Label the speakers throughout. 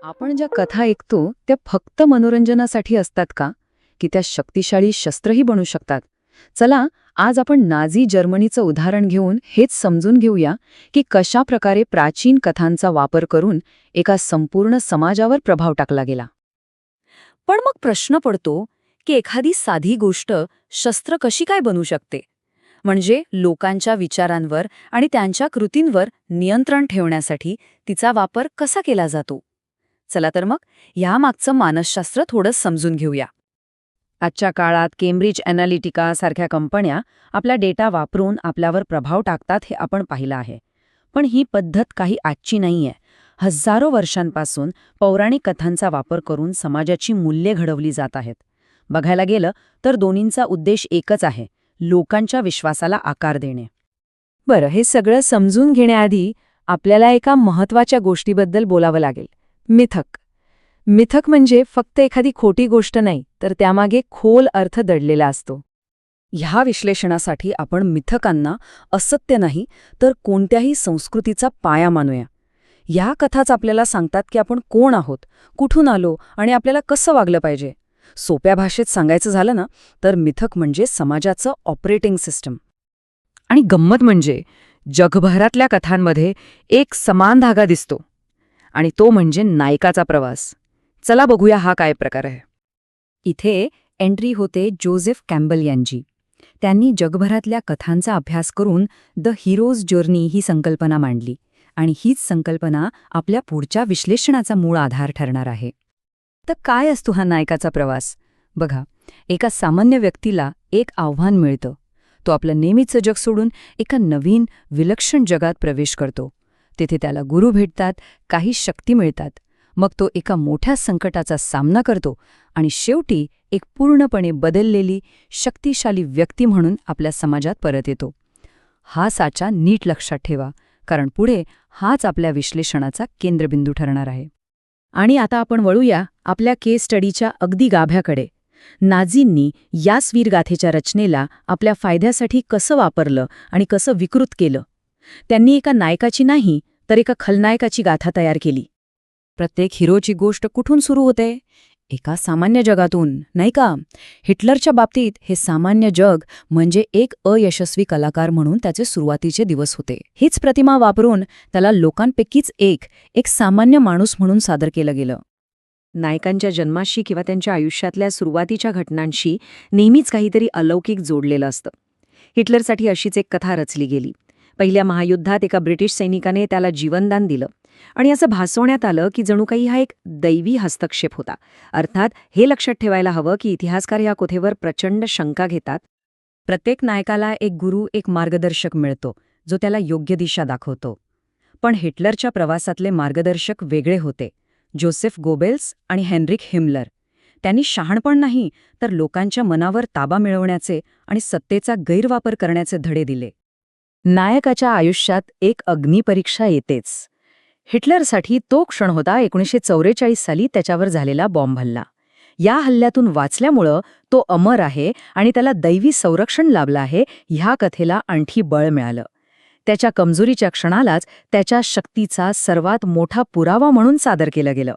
Speaker 1: आपण ज्या कथा ऐकतो त्या फक्त मनोरंजनासाठी असतात का? की त्या शक्तिशाली शस्त्रही बनू शकतात? चला, आज आपण नाझी जर्मनीचं उदाहरण घेऊन हेच समजून घेऊया की कशा प्रकारे प्राचीन कथांचा वापर करून एका संपूर्ण समाजावर प्रभाव टाकला गेला.
Speaker 2: पण मग प्रश्न पडतो की एखादी साधी गोष्ट शस्त्र कशी काय बनू शकते? म्हणजे लोकांच्या विचारांवर आणि त्यांच्या कृतींवर नियंत्रण ठेवण्यासाठी तिचा वापर कसा केला जातो? चला तर मग ह्यामागचं मानसशास्त्र थोडं समजून घेऊया.
Speaker 1: आजच्या काळात केम्ब्रिज ॲनालिटिका सारख्या कंपन्या आपला डेटा वापरून आपल्यावर प्रभाव टाकतात हे आपण पाहिलं आहे. पण ही पद्धत काही आजची नाहीये. हजारो वर्षांपासून पौराणिक कथांचा वापर करून समाजाची मूल्ये घडवली जात आहेत. बघायला गेलं तर दोन्हींचा उद्देश एकच आहे, लोकांच्या विश्वासाला आकार देणे. बरं, हे सगळं समजून घेण्याआधी आपल्याला एका महत्त्वाच्या गोष्टीबद्दल बोलावं लागेल. मिथक. मिथक म्हणजे फक्त एखादी खोटी गोष्ट नाही, तर त्यामागे खोल अर्थ दडलेला असतो. ह्या विश्लेषणासाठी आपण मिथकांना असत्य नाही तर कोणत्याही संस्कृतीचा पाया मानूया. ह्या कथाच आपल्याला सांगतात की आपण कोण आहोत, कुठून आलो आणि आपल्याला कसं वागलं पाहिजे. सोप्या भाषेत सांगायचं झालं ना, तर मिथक म्हणजे समाजाचं ऑपरेटिंग सिस्टम. आणि गंमत म्हणजे जगभरातल्या कथांमध्ये एक समान धागा दिसतो, आणि तो म्हणजे नायकाचा प्रवास. चला बघूया हा काय प्रकार आहे.
Speaker 2: इथे एंट्री होते जोसेफ कॅम्बल यांची. त्यांनी जगभरातल्या कथांचा अभ्यास करून द हिरोज जर्नी ही संकल्पना मांडली, आणि हीच संकल्पना आपल्या पुढच्या विश्लेषणाचा मूळ आधार ठरणार आहे. तर काय असतो हा नायकाचा प्रवास? बघा, एका सामान्य व्यक्तीला एक आव्हान मिळतं. तो आपलं नेहमीचं जग सोडून एका नवीन विलक्षण जगात प्रवेश करतो. तिथे त्याला गुरु भेटतात, काही शक्ती मिळतात. मग तो एका मोठ्या संकटाचा सामना करतो आणि शेवटी एक पूर्णपणे बदललेली शक्तिशाली व्यक्ती म्हणून आपल्या समाजात परत येतो. हा साचा नीट लक्षात ठेवा, कारण पुढे हाच आपल्या विश्लेषणाचा केंद्रबिंदू ठरणार आहे. आणि आता आपण वळूया आपल्या केस स्टडीच्या अगदी गाभ्याकडे. नाझींनी या वीरगाथेच्या रचनेला आपल्या फायद्यासाठी कसं वापरलं आणि कसं विकृत केलं. त्यांनी एका नायकाची नाही तर एका खलनायकाची गाथा तयार केली. प्रत्येक हिरोची गोष्ट कुठून सुरू होते? एका सामान्य जगातून, नाही का? हिटलरच्या बाबतीत हे सामान्य जग म्हणजे एक अयशस्वी कलाकार म्हणून त्याचे सुरुवातीचे दिवस होते. हीच प्रतिमा वापरून त्याला लोकांपैकीच एक सामान्य माणूस म्हणून सादर केलं गेलं. नायकांच्या जन्माशी किंवा त्यांच्या आयुष्यातल्या सुरुवातीच्या घटनांशी नेहमीच काहीतरी अलौकिक जोडलेलं असतं. हिटलरसाठी अशीच एक कथा रचली गेली. पहिल्या महायुद्धात एका ब्रिटिश सैनिकाने त्याला जीवनदान दिलं, आणि असं भासवण्यात आलं की जणू काही हा एक दैवी हस्तक्षेप होता. अर्थात हे लक्षात ठेवायला हवं की इतिहासकार या कथेवर प्रचंड शंका घेतात. प्रत्येक नायकाला एक गुरु, एक मार्गदर्शक मिळतो, जो त्याला योग्य दिशा दाखवतो. पण हिटलरच्या प्रवासातले मार्गदर्शक वेगळे होते. जोसेफ गोबेल्स आणि हेनरिक हिमलर. त्यांनी शहाणपण नाही तर लोकांच्या मनावर ताबा मिळवण्याचे आणि सत्तेचा गैरवापर करण्याचे धडे दिले. नायकाच्या आयुष्यात एक अग्निपरीक्षा येतेच. हिटलरसाठी तो क्षण होता 1944 साली त्याच्यावर झालेला बॉम्ब हल्ला. या हल्ल्यातून वाचल्यामुळं तो अमर आहे आणि त्याला दैवी संरक्षण लाभलं आहे. ह्या कथेला आणखी बळ मिळालं. त्याच्या कमजोरीच्या क्षणालाच त्याच्या शक्तीचा सर्वात मोठा पुरावा म्हणून सादर केलं गेलं.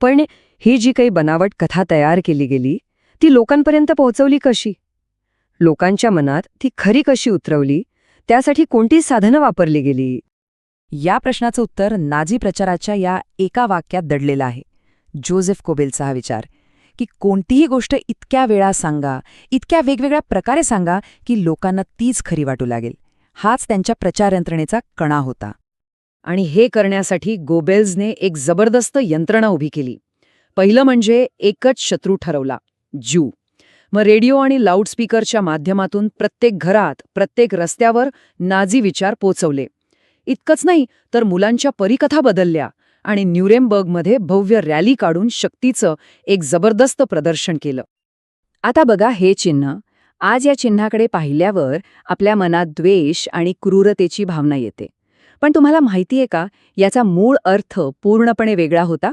Speaker 2: पण ही जी काही बनावट कथा तयार केली गेली ती लोकांपर्यंत पोहोचवली कशी? लोकांच्या मनात ती खरी कशी उतरवली? त्यासाठी कोणती साधनं वापरली गेली? या प्रश्नाचं उत्तर नाझी प्रचाराच्या या एका वाक्यात दडलेलं आहे. जोसेफ गोबेल्सचा हा विचार की कोणतीही गोष्ट इतक्या वेळा सांगा, इतक्या वेगवेगळ्या प्रकारे सांगा की लोकांना तीच खरी वाटू लागेल. हाच त्यांच्या प्रचार यंत्रणेचा कणा होता. आणि हे करण्यासाठी गोबेल्सने एक जबरदस्त यंत्रणा उभी केली. पहिलं म्हणजे एकच शत्रू ठरवला, ज्यू. मग रेडिओ आणि लाऊडस्पीकरच्या माध्यमातून प्रत्येक घरात, प्रत्येक रस्त्यावर नाझी विचार पोचवले. इतकंच नाही तर मुलांच्या परिकथा बदलल्या आणि न्यूरेमबर्गमध्ये भव्य रॅली काढून शक्तीचं एक जबरदस्त प्रदर्शन केलं. आता बघा हे चिन्ह. आज या चिन्हाकडे पाहिल्यावर आपल्या मनात द्वेष आणि क्रूरतेची भावना येते. पण तुम्हाला माहितीये का, याचा मूळ अर्थ पूर्णपणे वेगळा होता?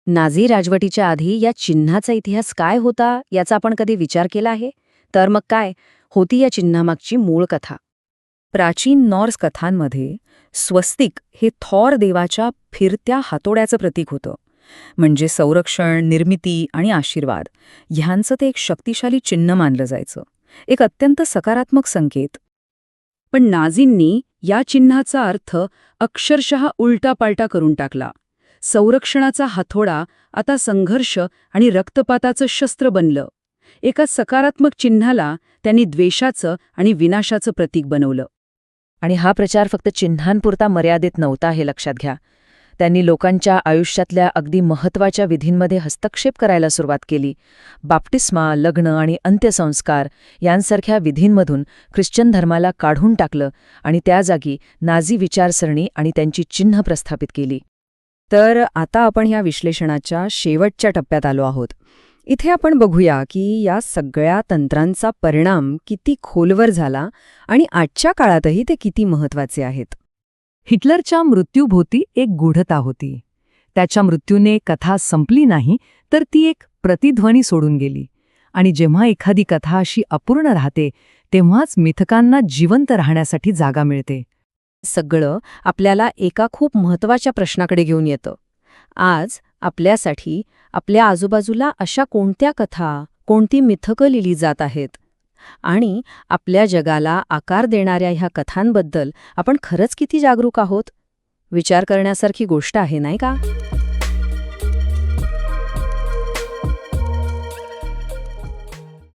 Speaker 2: नाझी राजवटीच्या आधी या चिन्हाचा इतिहास काय होता याचा आपण कधी विचार केला आहे? तर मग काय होती या चिन्हामागची मूळ कथा? प्राचीन नॉर्स कथांमध्ये स्वस्तिक हे थॉर देवाच्या फिरत्या हातोड्याचं प्रतीक होतं. म्हणजे संरक्षण, निर्मिती आणि आशीर्वाद ह्यांचं ते एक शक्तिशाली चिन्ह मानलं जायचं. एक अत्यंत सकारात्मक संकेत.
Speaker 1: पण नाझींनी या चिन्हाचा अर्थ अक्षरशः उलटापालटा करून टाकला. संरक्षणाचा हातोडा आता संघर्ष आणि रक्तपाताचं शस्त्र बनलं. एका सकारात्मक चिन्हाला त्यांनी द्वेषाचं आणि विनाशाचं प्रतीक बनवलं.
Speaker 3: आणि हा प्रचार फक्त चिन्हांपुरता मर्यादित नव्हता हे लक्षात घ्या. त्यांनी लोकांच्या आयुष्यातल्या अगदी महत्त्वाच्या विधींमध्ये हस्तक्षेप करायला सुरुवात केली. बाप्टिस्मा, लग्न आणि अंत्यसंस्कार यांसारख्या विधींमधून ख्रिश्चन धर्माला काढून टाकलं आणि त्या जागी नाझी विचारसरणी आणि त्यांची चिन्ह प्रस्थापित केली.
Speaker 2: तर आता आपण ह्या विश्लेषणाच्या शेवटच्या टप्प्यात आलो आहोत. इथे आपण बघूया की या सगळ्या तंत्रांचा परिणाम किती खोलवर झाला आणि आजच्या काळातही ते किती महत्त्वाचे आहेत.
Speaker 4: हिटलरच्या मृत्यूभोवती एक गूढता होती. त्याच्या मृत्यूने कथा संपली नाही, तर ती एक प्रतिध्वनी सोडून गेली. आणि जेव्हा एखादी कथा अशी अपूर्ण राहते, तेव्हाच मिथकांना जिवंत राहण्यासाठी जागा मिळते.
Speaker 2: सगळं आपल्याला एका खूप महत्त्वाच्या प्रश्नाकडे घेऊन येतं. आज आपल्यासाठी आपल्या आजूबाजूला अशा कोणत्या कथा, कोणती मिथकं लिहिली जात आहेत? आणि आपल्या जगाला आकार देणाऱ्या ह्या कथांबद्दल आपण खरंच किती जागरूक आहोत? विचार करण्यासारखी गोष्ट आहे, नाही का?